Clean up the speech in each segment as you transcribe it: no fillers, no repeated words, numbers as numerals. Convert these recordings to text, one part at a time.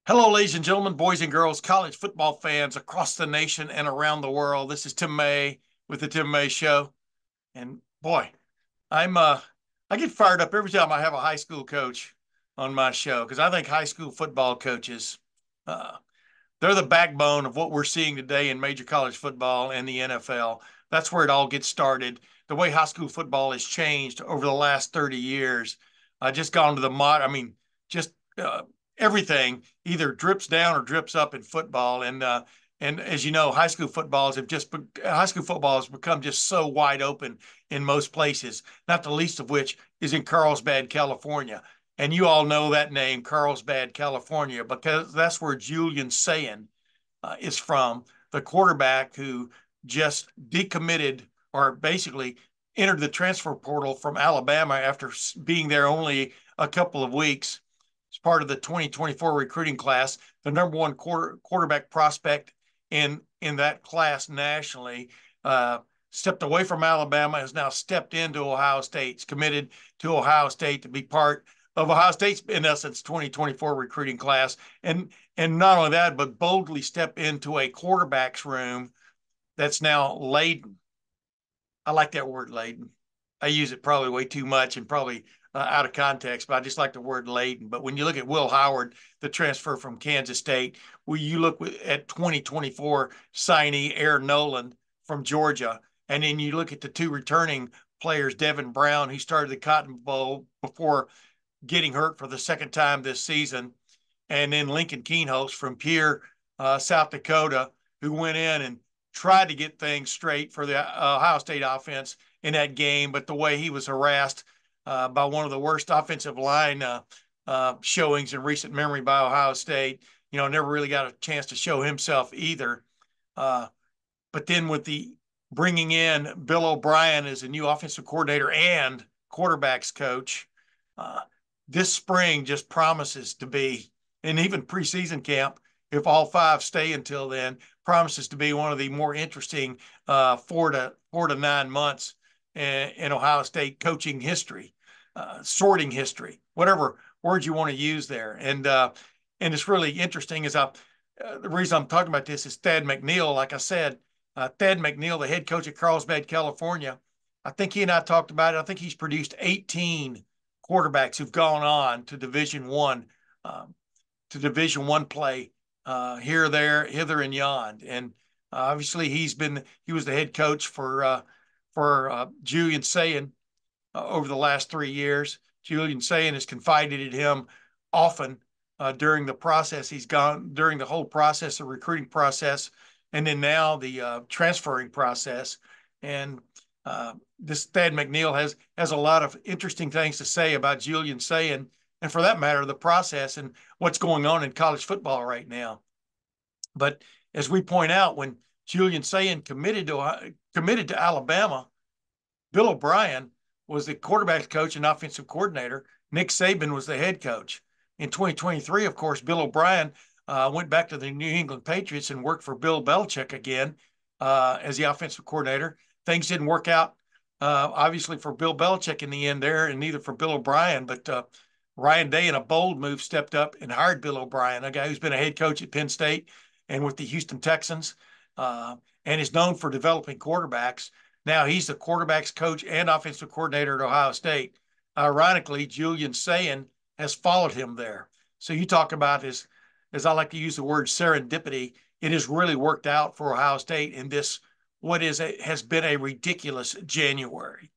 Hello, ladies and gentlemen, boys and girls, college football fans across the nation and around the world. This is Tim May with the Tim May Show. And boy, I'm I get fired up every time I have a high school coach on my show because I think high school football coaches, uh, they're the backbone of what we're seeing today in major college football and the NFL. That's where it all gets started. The way high school football has changed over the last 30 years, just gone to the just uh, everything either drips down or drips up in football. And as you know, high school football has become just so wide open in most places. Not the least of which is in Carlsbad, California. And you all know that name, Carlsbad, California, because that's where Julian Sayin is from, the quarterback who just decommitted or basically entered the transfer portal from Alabama after being there only a couple of weeks. As part of the 2024 recruiting class, the number one quarterback prospect in that class nationally. Stepped away from Alabama, has now stepped into Ohio State. He's committed to Ohio State to be part of Ohio State's, in essence, 2024 recruiting class. And not only that, but boldly step into a quarterback's room that's now laden. I like that word laden. I use it probably way too much and probably out of context, but I just like the word laden. But when you look at Will Howard, the transfer from Kansas State, when you look at 2024 signee Aaron Noland from Georgia, and then you look at the two returning players, Devin Brown, who started the Cotton Bowl before getting hurt for the second time this season, and then Lincoln Keenholz from Pierre, South Dakota, who went in and tried to get things straight for the Ohio State offense in that game, but the way he was harassed by one of the worst offensive line showings in recent memory by Ohio State, never really got a chance to show himself either. But then with the bringing in Bill O'Brien as a new offensive coordinator and quarterbacks coach, this spring just promises to be, and even preseason camp, if all five stay until then, promises to be one of the more interesting 4 to 9 months in Ohio State coaching history, sorting history, whatever words you want to use there. And it's really interesting the reason I'm talking about this is Thad McNeil. Like I said, Thad McNeil, the head coach at Carlsbad, California, I think he and I talked about it. I think he's produced 18 quarterbacks who've gone on to Division One play here, there, hither, and yon. And obviously, he was the head coach for Julian Sayin over the last 3 years. Julian Sayin has confided in him often during the process. He's gone during the whole process, the recruiting process, and then now the transferring process. And this Thad McNeil has a lot of interesting things to say about Julian Sayin, and for that matter, the process and what's going on in college football right now. But as we point out, when Julian Sayin committed to Alabama, Bill O'Brien was the quarterback coach and offensive coordinator. Nick Saban was the head coach. In 2023, of course, Bill O'Brien went back to the New England Patriots and worked for Bill Belichick again as the offensive coordinator. Things didn't work out, obviously, for Bill Belichick in the end there, and neither for Bill O'Brien. But Ryan Day, in a bold move, stepped up and hired Bill O'Brien, a guy who's been a head coach at Penn State and with the Houston Texans, and is known for developing quarterbacks. Now he's the quarterbacks coach and offensive coordinator at Ohio State. Ironically, Julian Sayin has followed him there. So you talk about this, as I like to use the word serendipity, it has really worked out for Ohio State in this, has been a ridiculous January.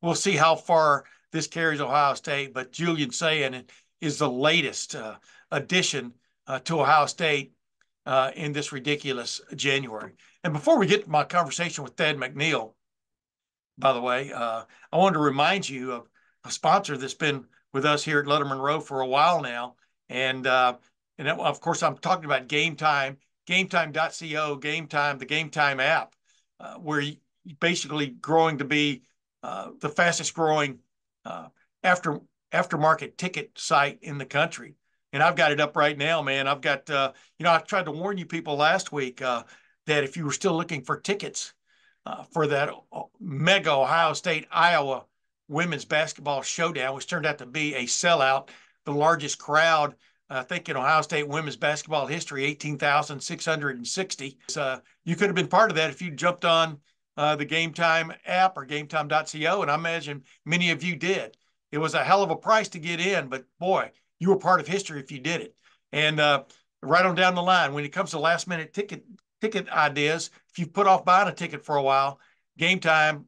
We'll see how far this carries Ohio State, but Julian Sayin is the latest addition to Ohio State in this ridiculous January. And before we get to my conversation with Thad McNeil, by the way, I wanted to remind you of a sponsor that's been with us here at Lettermen Row for a while now. And of course, I'm talking about Game Time, gametime.co, Game Time, the Game Time app, where you basically growing to be the fastest growing aftermarket ticket site in the country. And I've got it up right now, man. I've got, I tried to warn you people last week that if you were still looking for tickets for that mega Ohio State, Iowa women's basketball showdown, which turned out to be a sellout, the largest crowd I think in Ohio State women's basketball history, 18,660. You could have been part of that if you jumped on the Game Time app or gametime.co, and I imagine many of you did. It was a hell of a price to get in, but boy, you were part of history if you did it. And right on down the line, when it comes to last minute ticket ideas, if you've put off buying a ticket for a while, Game Time,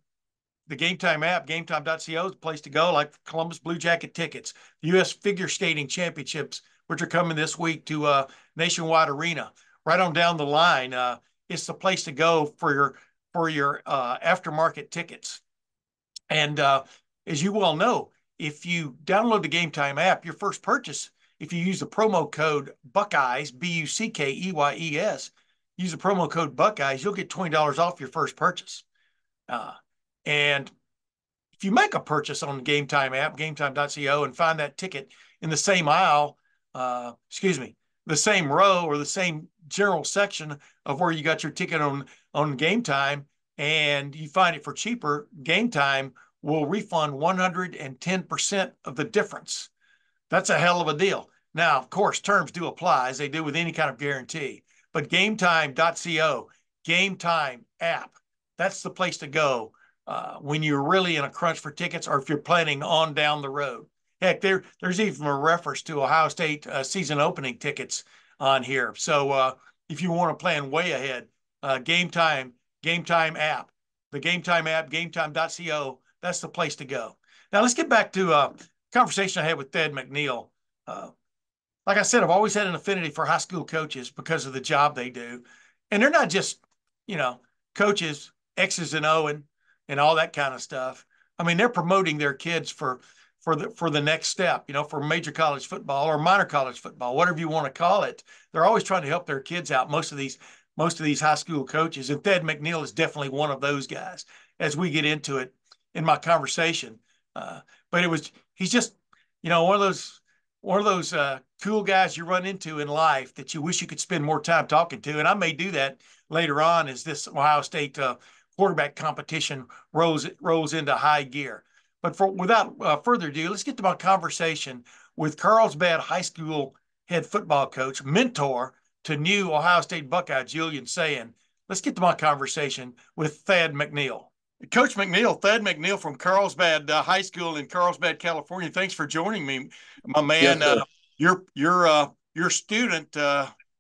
the Game Time app, gametime.co is the place to go, like Columbus Blue Jacket tickets, U.S. Figure Skating Championships, which are coming this week to Nationwide Arena. Right on down the line, it's the place to go for your aftermarket tickets. And as you well know, if you download the Game Time app, your first purchase, if you use the promo code Buckeyes, Buckeyes, use the promo code Buckeyes, you'll get $20 off your first purchase. And if you make a purchase on the Game Time app, gametime.co, and find that ticket in the same aisle, the same row or the same general section of where you got your ticket on Game Time, and you find it for cheaper, Game Time will refund 110% of the difference. That's a hell of a deal. Now, of course, terms do apply, as they do with any kind of guarantee. But gametime.co, Game Time app, that's the place to go when you're really in a crunch for tickets, or if you're planning on down the road. Heck, there's even a reference to Ohio State season opening tickets on here. So if you want to plan way ahead, Game Time app, the Game Time app, gametime.co, that's the place to go. Now let's get back to a conversation I had with Thad McNeil. Like I said, I've always had an affinity for high school coaches because of the job they do. And they're not just, coaches, X's and O's and all that kind of stuff. I mean, they're promoting their kids for the next step, for major college football or minor college football, whatever you want to call it. They're always trying to help their kids out, most of these high school coaches. And Thad McNeil is definitely one of those guys as we get into it in my conversation. But he's just, one of those cool guys you run into in life that you wish you could spend more time talking to. And I may do that later on as this Ohio State quarterback competition rolls into high gear. But without further ado, let's get to my conversation with Carlsbad High School head football coach, mentor to new Ohio State Buckeye Julian Sayin. Let's get to my conversation with Thad McNeil. Coach McNeil, Thad McNeil from Carlsbad High School in Carlsbad, California. Thanks for joining me, my man. Yes, Your student,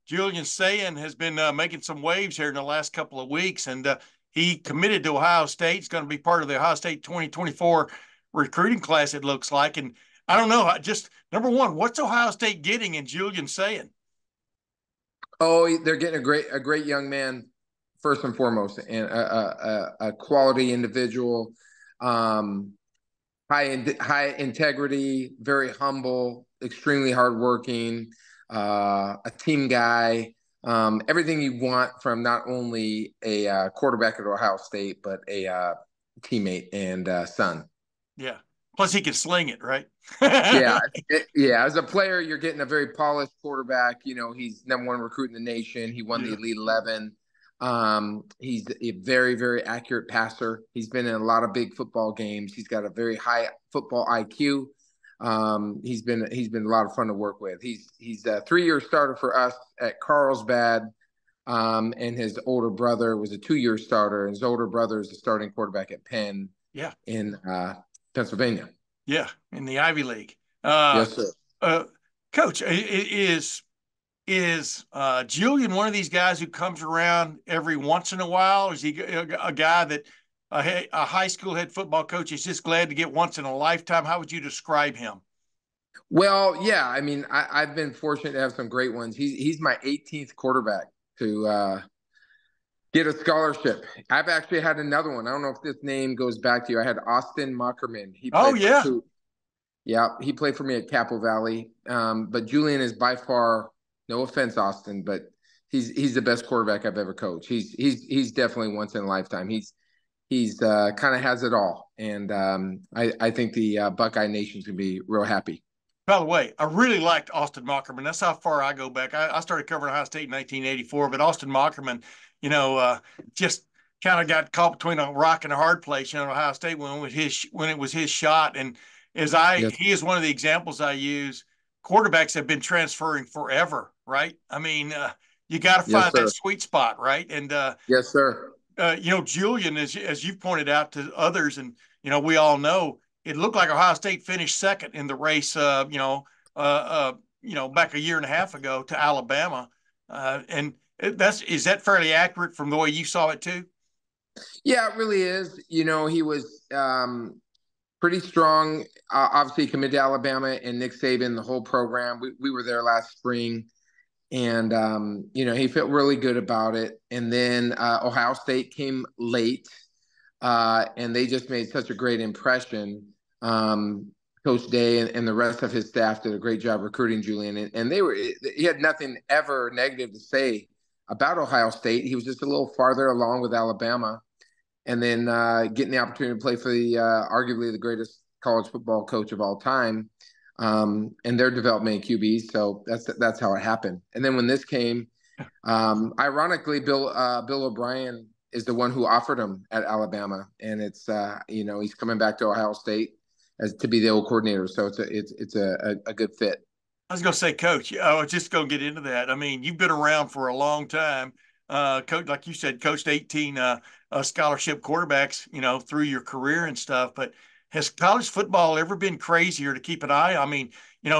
Julian Sayin, has been making some waves here in the last couple of weeks, and he committed to Ohio State. He's going to be part of the Ohio State 2024 recruiting class, it looks like. And I don't know, just number one, what's Ohio State getting in Julian Sayin? Oh, they're getting a great young man, first and foremost, and a quality individual, high integrity, very humble, extremely hardworking, a team guy. Everything you want from not only a quarterback at Ohio State, but a teammate and son. Yeah. Plus, he can sling it, right? Yeah. As a player, you're getting a very polished quarterback. He's #1 recruit in the nation. He won the Elite 11. He's a very, very accurate passer. He's been in a lot of big football games. He's got a very high football IQ. He's been a lot of fun to work with. He's a 3-year starter for us at Carlsbad. And his older brother was a 2-year starter. And his older brother is the starting quarterback at Penn. Yeah. In Pennsylvania. Yeah, in the Ivy League. Yes, sir. Coach, is Julian one of these guys who comes around every once in a while? Or is he a guy that a high school head football coach is just glad to get once in a lifetime? How would you describe him? Well, yeah, I mean, I've been fortunate to have some great ones. He's my 18th quarterback to get a scholarship. I've actually had another one. I don't know if this name goes back to you. I had Austin Muckerman. He played for me at Capo Valley. But Julian is by far, no offense, Austin, but he's the best quarterback I've ever coached. He's definitely once in a lifetime. He's kind of has it all, and I think the Buckeye Nation's gonna be real happy. By the way, I really liked Austin Mockerman. That's how far I go back. I started covering Ohio State in 1984, but Austin Mockerman, just kind of got caught between a rock and a hard place. Ohio State when it was his shot, and he is one of the examples I use quarterbacks have been transferring forever, right? I mean, you got to Yes, find that sir. sweet spot, right? And Yes, sir. Julian, as you pointed out to others, and we all know, it looked like Ohio State finished second in the race. Back a year and a half ago to Alabama, and is that fairly accurate from the way you saw it too? Yeah, it really is. He was pretty strong. Obviously, committed to Alabama and Nick Saban, the whole program. We were there last spring, and he felt really good about it. And then Ohio State came late, and they just made such a great impression. Coach Day and the rest of his staff did a great job recruiting Julian, and he had nothing ever negative to say about Ohio State. He was just a little farther along with Alabama, and then getting the opportunity to play for the arguably the greatest college football coach of all time, and their development QBs. So that's how it happened. And then when this came, ironically, Bill O'Brien is the one who offered him at Alabama, and it's he's coming back to Ohio State as to be the old coordinator. So it's a good fit. I was going to say, Coach, I was just going to get into that. I mean, you've been around for a long time. Coach, like you said, coached 18 scholarship quarterbacks, through your career and stuff. But has college football ever been crazier to keep an eye? I mean,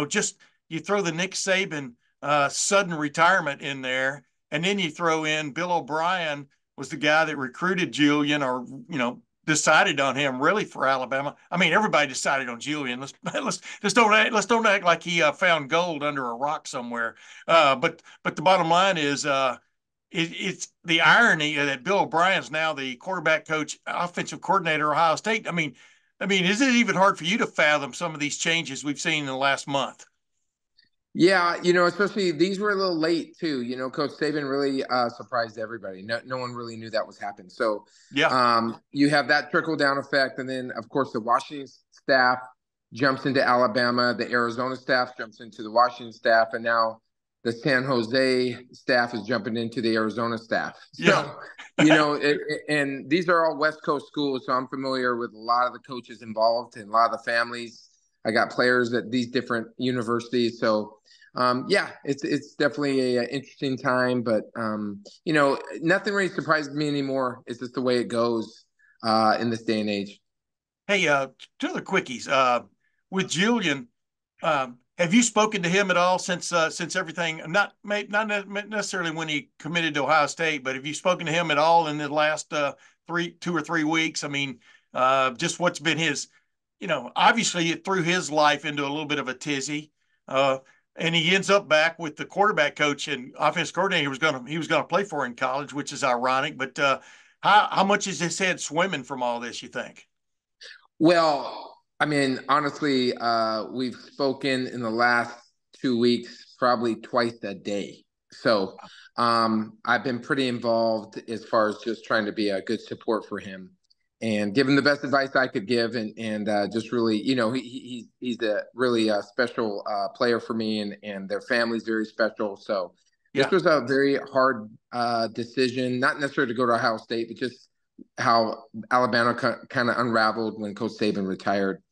just you throw the Nick Saban sudden retirement in there, and then you throw in Bill O'Brien was the guy that recruited Julian, or decided on him really for Alabama. I mean, everybody decided on Julian. Let's don't act like he found gold under a rock somewhere. But the bottom line is it's the irony that Bill O'Brien's now the quarterback coach, offensive coordinator, Ohio State. I mean, is it even hard for you to fathom some of these changes we've seen in the last month? Yeah, especially these were a little late too. Coach Saban really surprised everybody. No one really knew that was happening. So Yeah, you have that trickle down effect, and then of course the Washington staff jumps into Alabama, the Arizona staff jumps into the Washington staff, and now the San Jose staff is jumping into the Arizona staff. yeah. So and these are all West Coast schools, so I'm familiar with a lot of the coaches involved and a lot of the families. I got players at these different universities, so it's definitely an interesting time, but nothing really surprises me anymore. It's just the way it goes in this day and age. Hey, two other quickies. With Julian, have you spoken to him at all since everything? Not necessarily when he committed to Ohio State, but have you spoken to him at all in the last 2 or 3 weeks? I mean, just what's been his, obviously it threw his life into a little bit of a tizzy. And he ends up back with the quarterback coach and offense coordinator he was gonna play for in college, which is ironic. But how much is his head swimming from all this, you think? Well, I mean, honestly, we've spoken in the last 2 weeks, probably twice a day. So I've been pretty involved as far as just trying to be a good support for him and give him the best advice I could give, and just really, he's a really special player for me, and their family's very special. So this Yeah. was a very hard decision, not necessarily to go to Ohio State, but just how Alabama kind of unraveled when Coach Saban retired.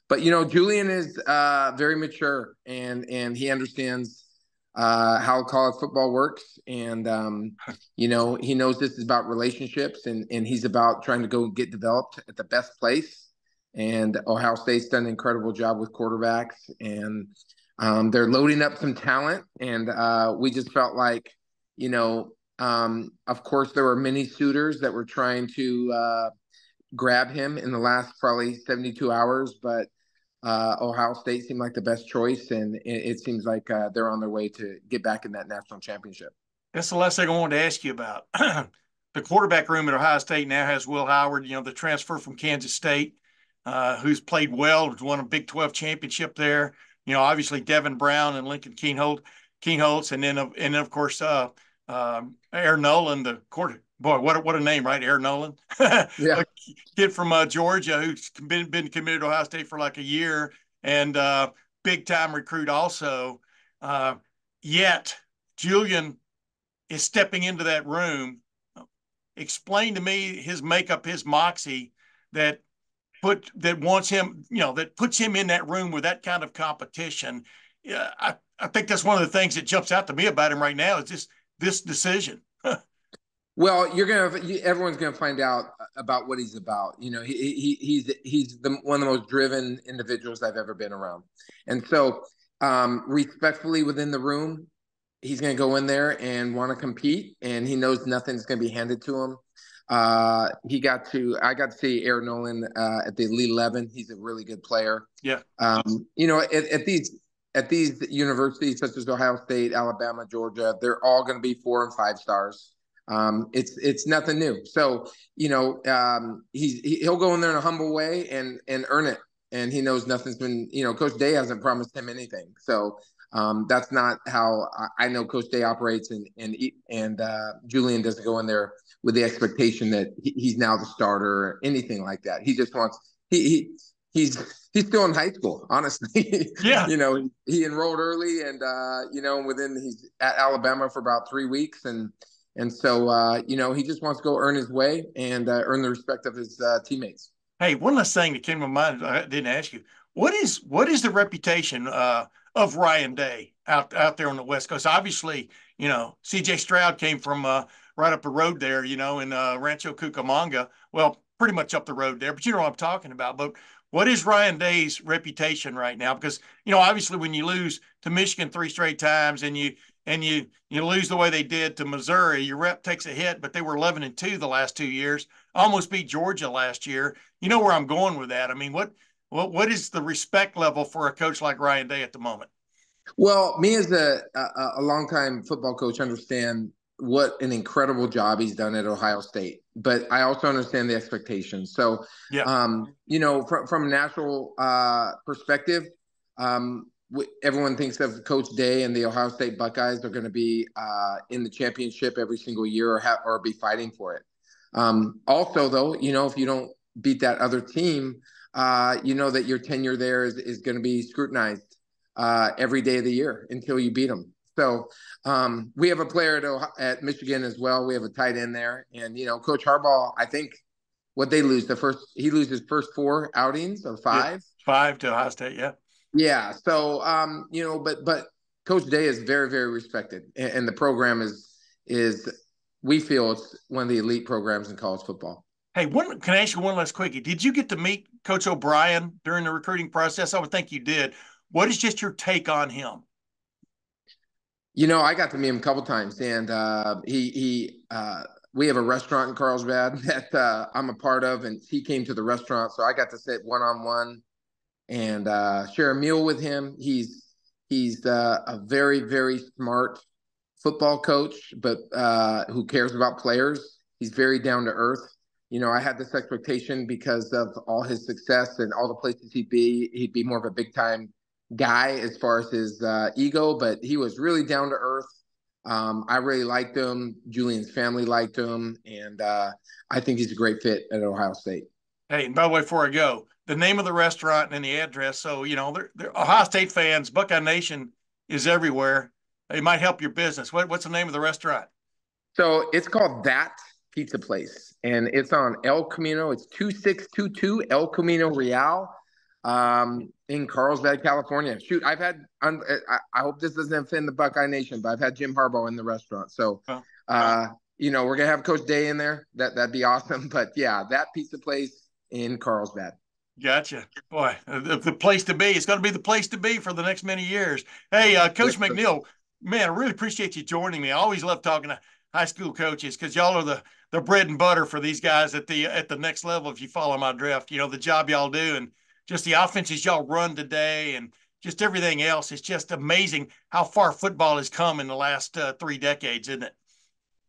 But Julian is very mature, and he understands how college football works, and he knows this is about relationships, and he's about trying to go get developed at the best place. And Ohio State's done an incredible job with quarterbacks, and they're loading up some talent, and we just felt like, of course, there were many suitors that were trying to grab him in the last probably 72 hours, but Ohio State seemed like the best choice, and it seems like they're on their way to get back in that national championship. That's the last thing I wanted to ask you about. The quarterback room at Ohio State now has Will Howard, the transfer from Kansas State, who's played well, won a Big 12 championship there. Obviously Devin Brown and Lincoln Keenholz, and then of course Aaron Nolan, the quarter. Boy, what a name, right? Aaron Nolan, Yeah. a kid from Georgia who's been committed to Ohio State for like a year, and big time recruit also. Yet Julian is stepping into that room. Explain to me his makeup, his moxie that wants him, that puts him in that room with that kind of competition. yeah, I think that's one of the things that jumps out to me about him right now is just this decision. Well, everyone's gonna find out about what he's about. You know, he's one of the most driven individuals I've ever been around, and so respectfully within the room, he's gonna go in there and want to compete, and he knows nothing's gonna be handed to him. I got to see Aaron Nolan at the Elite 11. He's a really good player. Yeah. You know, at these universities such as Ohio State, Alabama, Georgia, they're all going to be 4 and 5 stars. It's nothing new. So you know, he'll go in there in a humble way and earn it. And he knows nothing's been. You know, Coach Day hasn't promised him anything. So that's not how I know Coach Day operates. And Julian doesn't go in there with the expectation that he's now the starter or anything like that. He just wants he's still in high school, honestly. Yeah. You know, he enrolled early, and you know, he's at Alabama for about 3 weeks, and so you know, he just wants to go earn his way and earn the respect of his teammates. Hey, one last thing that came to mind I didn't ask you. What is the reputation of Ryan Day out there on the West Coast? Obviously, you know, C.J. Stroud came from right up the road there, you know, in Rancho Cucamonga. Well, pretty much up the road there, but you know what I'm talking about. But what is Ryan Day's reputation right now? Because, you know, obviously when you lose to Michigan 3 straight times and you lose the way they did to Missouri, your rep takes a hit, but they were 11-2 the last 2 years. Almost beat Georgia last year. You know where I'm going with that. I mean, what is the respect level for a coach like Ryan Day at the moment? Well, me as a longtime football coach understand what an incredible job he's done at Ohio State, but I also understand the expectations. So, Yeah. you know, from a national perspective, everyone thinks of Coach Day and the Ohio State Buckeyes are going to be in the championship every single year or be fighting for it. Also, though, you know, if you don't beat that other team, you know that your tenure there is going to be scrutinized every day of the year until you beat them. So we have a player at Michigan as well. We have a tight end there, and you know, Coach Harbaugh. I think what they lose he loses first 4 outings or 5. Yeah, 5 to Ohio State. Yeah. Yeah. So you know, but Coach Day is very, very respected, and the program is we feel it's one of the elite programs in college football. Hey, can I ask you one last quickie? Did you get to meet Coach O'Brien during the recruiting process? I would think you did. What is just your take on him? You know, I got to meet him a couple times, and we have a restaurant in Carlsbad that I'm a part of, and he came to the restaurant, so I got to sit one-on-one and share a meal with him. He's a very, very smart football coach, but who cares about players. He's very down to earth. You know, I had this expectation because of all his success and all the places he'd be more of a big time guy as far as his ego, but he was really down to earth. I really liked him. Julian's family liked him, and I think he's a great fit at Ohio State. Hey, and by the way, before I go, the name of the restaurant and the address. So, you know, they're Ohio State fans. Buckeye Nation is everywhere. It might help your business. What's the name of the restaurant? So it's called That Pizza Place, and it's on El Camino. It's 2622 El Camino Real in Carlsbad, California. Shoot, I hope this doesn't offend the Buckeye Nation, but I've had Jim Harbaugh in the restaurant. So, you know, we're going to have Coach Day in there. That'd be awesome. But yeah, That Pizza Place in Carlsbad. Gotcha. Boy, the place to be. It's going to be the place to be for the next many years. Hey, Coach McNeil, man, I really appreciate you joining me. I always love talking to high school coaches because y'all are the bread and butter for these guys at the next level. If you follow my drift, you know, the job y'all do and just the offenses y'all run today and just everything else. It's just amazing how far football has come in the last 3 decades, isn't it?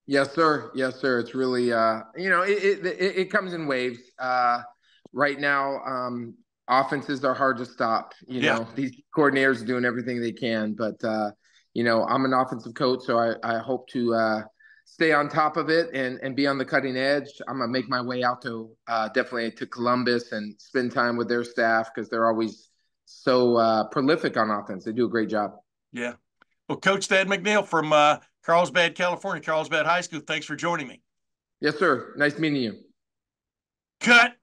Yes, sir. Yes, sir. It's really, you know, it comes in waves. Right now, offenses are hard to stop. You know, these coordinators are doing everything they can, but you know, I'm an offensive coach, so I hope to stay on top of it and be on the cutting edge. I'm gonna make my way out to definitely to Columbus and spend time with their staff because they're always so prolific on offense. They do a great job. Yeah. Well, Coach Thad McNeil from Carlsbad, California, Carlsbad High School. Thanks for joining me. Yes, sir. Nice meeting you. Cut.